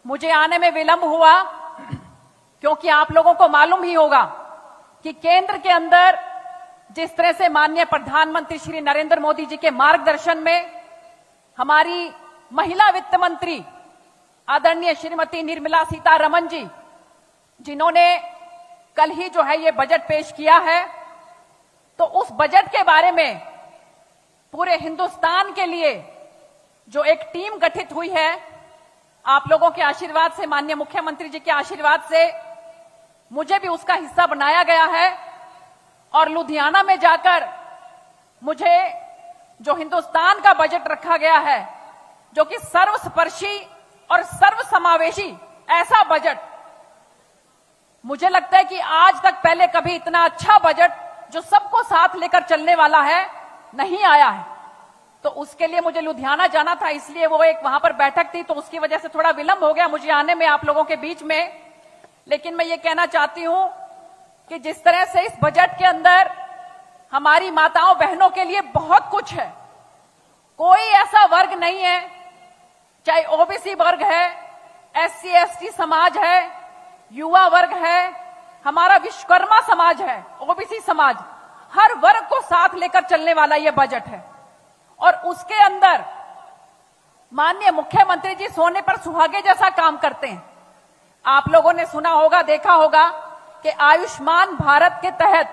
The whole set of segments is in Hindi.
मुझे आने में विलंब हुआ क्योंकि आप लोगों को मालूम ही होगा कि केंद्र के अंदर जिस तरह से माननीय प्रधानमंत्री श्री नरेंद्र मोदी जी के मार्गदर्शन में हमारी महिला वित्त मंत्री आदरणीय श्रीमती निर्मला सीतारमण जी, जिन्होंने कल ही जो है ये बजट पेश किया है, तो उस बजट के बारे में पूरे हिंदुस्तान के लिए जो एक टीम गठित हुई है, आप लोगों के आशीर्वाद से, माननीय मुख्यमंत्री जी के आशीर्वाद से मुझे भी उसका हिस्सा बनाया गया है। और लुधियाना में जाकर मुझे जो हिंदुस्तान का बजट रखा गया है, जो कि सर्वस्पर्शी और सर्वसमावेशी ऐसा बजट, मुझे लगता है कि आज तक पहले कभी इतना अच्छा बजट जो सबको साथ लेकर चलने वाला है नहीं आया है। तो उसके लिए मुझे लुधियाना जाना था, इसलिए वो एक वहां पर बैठक थी, तो उसकी वजह से थोड़ा विलंब हो गया मुझे आने में आप लोगों के बीच में। लेकिन मैं ये कहना चाहती हूं कि जिस तरह से इस बजट के अंदर हमारी माताओं बहनों के लिए बहुत कुछ है, कोई ऐसा वर्ग नहीं है, चाहे ओबीसी वर्ग है, एससी एसटी समाज है, युवा वर्ग है, हमारा विश्वकर्मा समाज है, ओबीसी समाज, हर वर्ग को साथ लेकर चलने वाला यह बजट है। और उसके अंदर माननीय मुख्यमंत्री जी सोने पर सुहागे जैसा काम करते हैं। आप लोगों ने सुना होगा, देखा होगा कि आयुष्मान भारत के तहत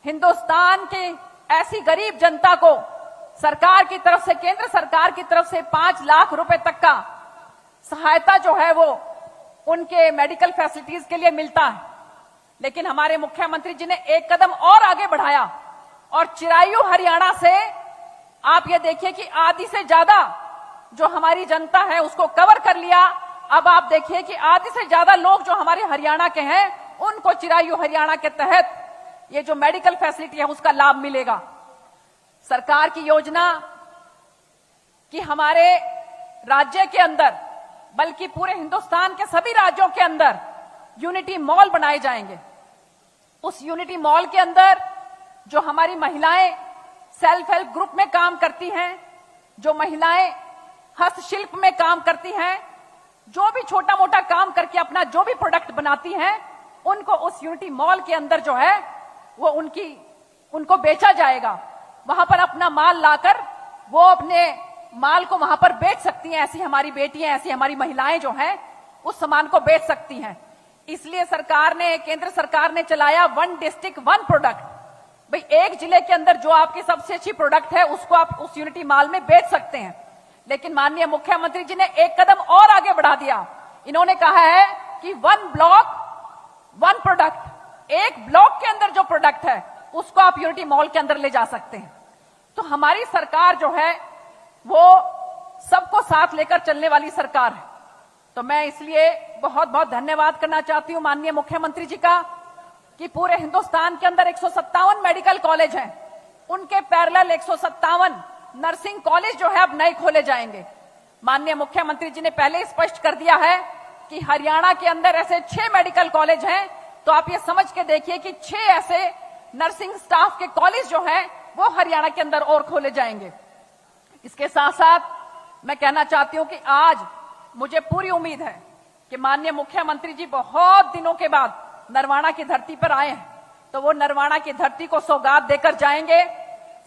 हिंदुस्तान की ऐसी गरीब जनता को सरकार की तरफ से, केंद्र सरकार की तरफ से 5 लाख रुपए तक का सहायता जो है वो उनके मेडिकल फैसिलिटीज के लिए मिलता है। लेकिन हमारे मुख्यमंत्री जी ने एक कदम और आगे बढ़ाया और चिरायु हरियाणा से आप ये देखिए कि आधी से ज्यादा जो हमारी जनता है उसको कवर कर लिया। अब आप देखिए कि आधी से ज्यादा लोग जो हमारे हरियाणा के हैं उनको चिरायु हरियाणा के तहत ये जो मेडिकल फैसिलिटी है उसका लाभ मिलेगा। सरकार की योजना कि हमारे राज्य के अंदर, बल्कि पूरे हिंदुस्तान के सभी राज्यों के अंदर यूनिटी मॉल बनाए जाएंगे। उस यूनिटी मॉल के अंदर जो हमारी महिलाएं सेल्फ हेल्प ग्रुप में काम करती हैं, जो महिलाएं हस्तशिल्प में काम करती हैं, जो भी छोटा मोटा काम करके अपना जो भी प्रोडक्ट बनाती हैं, उनको उस यूनिटी मॉल के अंदर जो है वो उनको बेचा जाएगा। वहां पर अपना माल लाकर वो अपने माल को वहां पर बेच सकती हैं। ऐसी हमारी बेटियां, ऐसी हमारी महिलाएं जो हैं उस सामान को बेच सकती हैं। इसलिए सरकार ने, केंद्र सरकार ने चलाया 1 डिस्ट्रिक्ट 1 प्रोडक्ट। भाई एक जिले के अंदर जो आपकी सबसे अच्छी प्रोडक्ट है उसको आप उस यूनिटी मॉल में बेच सकते हैं। लेकिन माननीय मुख्यमंत्री जी ने एक कदम और आगे बढ़ा दिया। इन्होंने कहा है कि 1 ब्लॉक 1 प्रोडक्ट, एक ब्लॉक के अंदर जो प्रोडक्ट है उसको आप यूनिटी मॉल के अंदर ले जा सकते हैं। तो हमारी सरकार जो है वो सबको साथ लेकर चलने वाली सरकार है। तो मैं इसलिए बहुत बहुत धन्यवाद करना चाहती हूं माननीय मुख्यमंत्री जी का कि पूरे हिंदुस्तान के अंदर 157 मेडिकल कॉलेज हैं, उनके पैरेलल 157 नर्सिंग कॉलेज जो है अब नए खोले जाएंगे। माननीय मुख्यमंत्री जी ने पहले स्पष्ट कर दिया है कि हरियाणा के अंदर ऐसे 6 मेडिकल कॉलेज हैं, तो आप ये समझ के देखिए कि 6 ऐसे नर्सिंग स्टाफ के कॉलेज जो हैं वो हरियाणा के अंदर और खोले जाएंगे। इसके साथ साथ मैं कहना चाहती हूं कि आज मुझे पूरी उम्मीद है कि माननीय मुख्यमंत्री जी बहुत दिनों के बाद नरवाना की धरती पर आए हैं, तो वो नरवाना की धरती को सौगात देकर जाएंगे।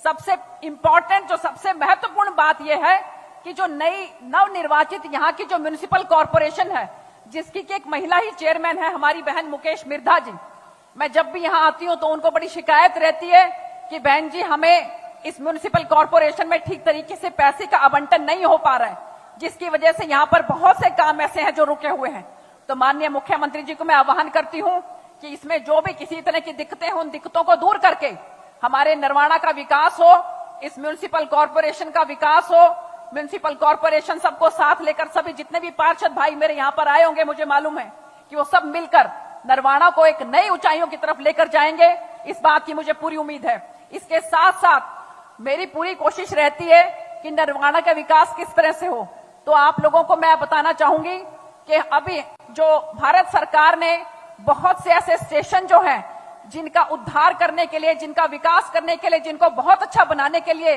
सबसे इंपॉर्टेंट, जो सबसे महत्वपूर्ण बात यह है कि जो नई नवनिर्वाचित यहाँ की जो म्युनिसिपल कॉर्पोरेशन है, जिसकी की एक महिला ही चेयरमैन है, हमारी बहन मुकेश मिर्धा जी, मैं जब भी यहाँ आती हूँ तो उनको बड़ी शिकायत रहती है कि बहन जी हमें इस म्युनिसिपल कॉर्पोरेशन में ठीक तरीके से पैसे का आवंटन नहीं हो पा रहा है, जिसकी वजह से यहाँ पर बहुत से काम ऐसे हैं जो रुके हुए हैं। तो माननीय मुख्यमंत्री जी को मैं आह्वान करती हूँ कि इसमें जो भी किसी तरह की दिक्कतें हो, उन दिक्कतों को दूर करके हमारे नरवाना का विकास हो, इस म्युनिसिपल कॉर्पोरेशन का विकास हो। म्युनिसिपल कॉर्पोरेशन सबको साथ लेकर, सभी जितने भी पार्षद भाई मेरे यहाँ पर आए होंगे, मुझे मालूम है कि वो सब मिलकर नरवाना को एक नई ऊंचाइयों की तरफ लेकर जाएंगे। इस बात की मुझे पूरी उम्मीद है। इसके साथ साथ मेरी पूरी कोशिश रहती है कि नरवाना का विकास किस तरह से हो। तो आप लोगों को मैं बताना चाहूंगी कि अभी जो भारत सरकार ने बहुत से ऐसे स्टेशन जो हैं जिनका उद्धार करने के लिए, जिनका विकास करने के लिए, जिनको बहुत अच्छा बनाने के लिए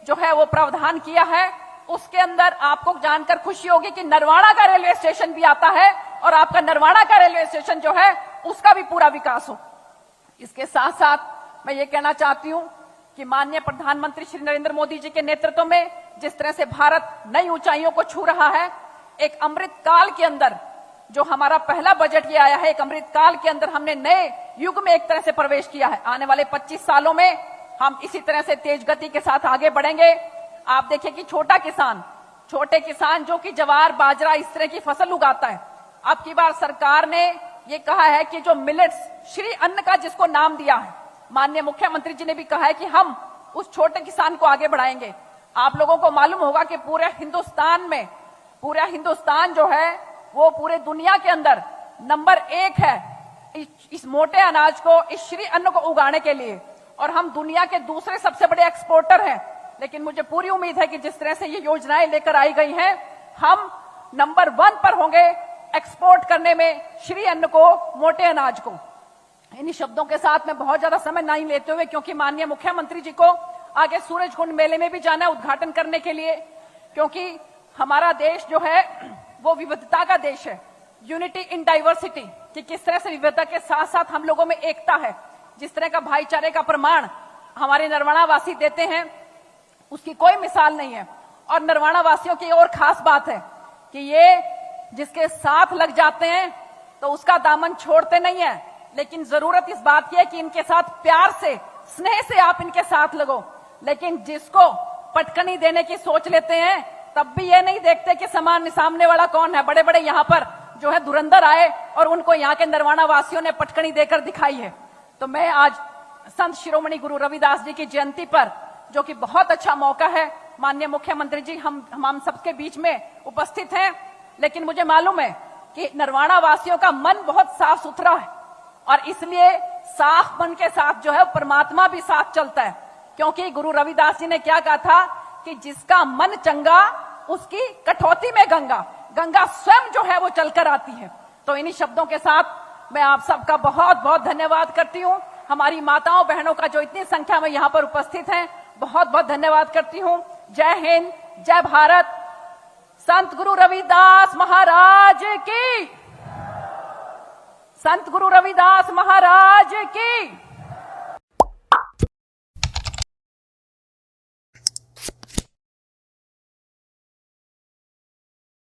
जो है वो प्रावधान किया है, उसके अंदर आपको जानकर खुशी होगी कि नरवाड़ा का रेलवे स्टेशन भी आता है और आपका नरवाड़ा का रेलवे स्टेशन जो है उसका भी पूरा विकास हो। इसके साथ साथ मैं ये कहना चाहती हूं कि माननीय प्रधानमंत्री श्री नरेंद्र मोदी जी के नेतृत्व में जिस तरह से भारत नई ऊंचाइयों को छू रहा है, एक अमृत काल के अंदर जो हमारा पहला बजट ये आया है, एक अमृत काल के अंदर हमने नए युग में एक तरह से प्रवेश किया है। आने वाले 25 सालों में हम इसी तरह से तेज गति के साथ आगे बढ़ेंगे। आप देखिए कि छोटे किसान जो कि ज्वार बाजरा इस तरह की फसल उगाता है, अब की बार सरकार ने ये कहा है कि जो मिलेट्स, श्री अन्न का जिसको नाम दिया है, माननीय मुख्यमंत्री जी ने भी कहा है कि हम उस छोटे किसान को आगे बढ़ाएंगे। आप लोगों को मालूम होगा कि पूरा हिंदुस्तान जो है वो पूरे दुनिया के अंदर नंबर 1 है इस मोटे अनाज को, इस श्री अन्न को उगाने के लिए, और हम दुनिया के दूसरे सबसे बड़े एक्सपोर्टर हैं। लेकिन मुझे पूरी उम्मीद है कि जिस तरह से ये योजनाएं लेकर आई गई हैं, हम नंबर 1 पर होंगे एक्सपोर्ट करने में श्री अन्न को, मोटे अनाज को। इन्हीं शब्दों के साथ मैं बहुत ज्यादा समय नहीं लेते हुए, क्योंकि माननीय मुख्यमंत्री जी को आगे सूरजकुंड मेले में भी जाना है उद्घाटन करने के लिए, क्योंकि हमारा देश जो है वो विविधता का देश है, यूनिटी इन डाइवर्सिटी, कि किस तरह से विविधता के साथ साथ हम लोगों में एकता है। जिस तरह का भाईचारे का प्रमाण हमारे नरवाड़ा वासी देते हैं उसकी कोई मिसाल नहीं है। और नरवाड़ा वासियों की और खास बात है कि ये जिसके साथ लग जाते हैं तो उसका दामन छोड़ते नहीं है, लेकिन जरूरत इस बात की है कि इनके साथ प्यार से, स्नेह से आप इनके साथ लगो। लेकिन जिसको पटकनी देने की सोच लेते हैं तब भी ये नहीं देखते कि सामने वाला कौन है। बड़े बड़े यहाँ पर जो है धुरंधर आए और उनको यहाँ के नरवाड़ा वासियों ने पटकनी देकर दिखाई है। तो मैं आज संत शिरोमणि गुरु रविदास जी की जयंती पर, जो कि बहुत अच्छा मौका है, माननीय मुख्यमंत्री जी हम सबके बीच में उपस्थित हैं, लेकिन मुझे मालूम है कि नरवाड़ा वासियों का मन बहुत साफ सुथरा है और इसलिए साफ मन के साथ जो है परमात्मा भी साथ चलता है। क्योंकि गुरु रविदास जी ने क्या कहा था कि जिसका मन चंगा उसकी कठौती में गंगा स्वयं जो है वो चलकर आती है। तो इन्हीं शब्दों के साथ मैं आप सबका बहुत बहुत धन्यवाद करती हूँ। हमारी माताओं बहनों का जो इतनी संख्या में यहाँ पर उपस्थित हैं, बहुत बहुत धन्यवाद करती हूँ। जय हिंद, जय भारत। संत गुरु रविदास महाराज की, संत गुरु रविदास महाराज की।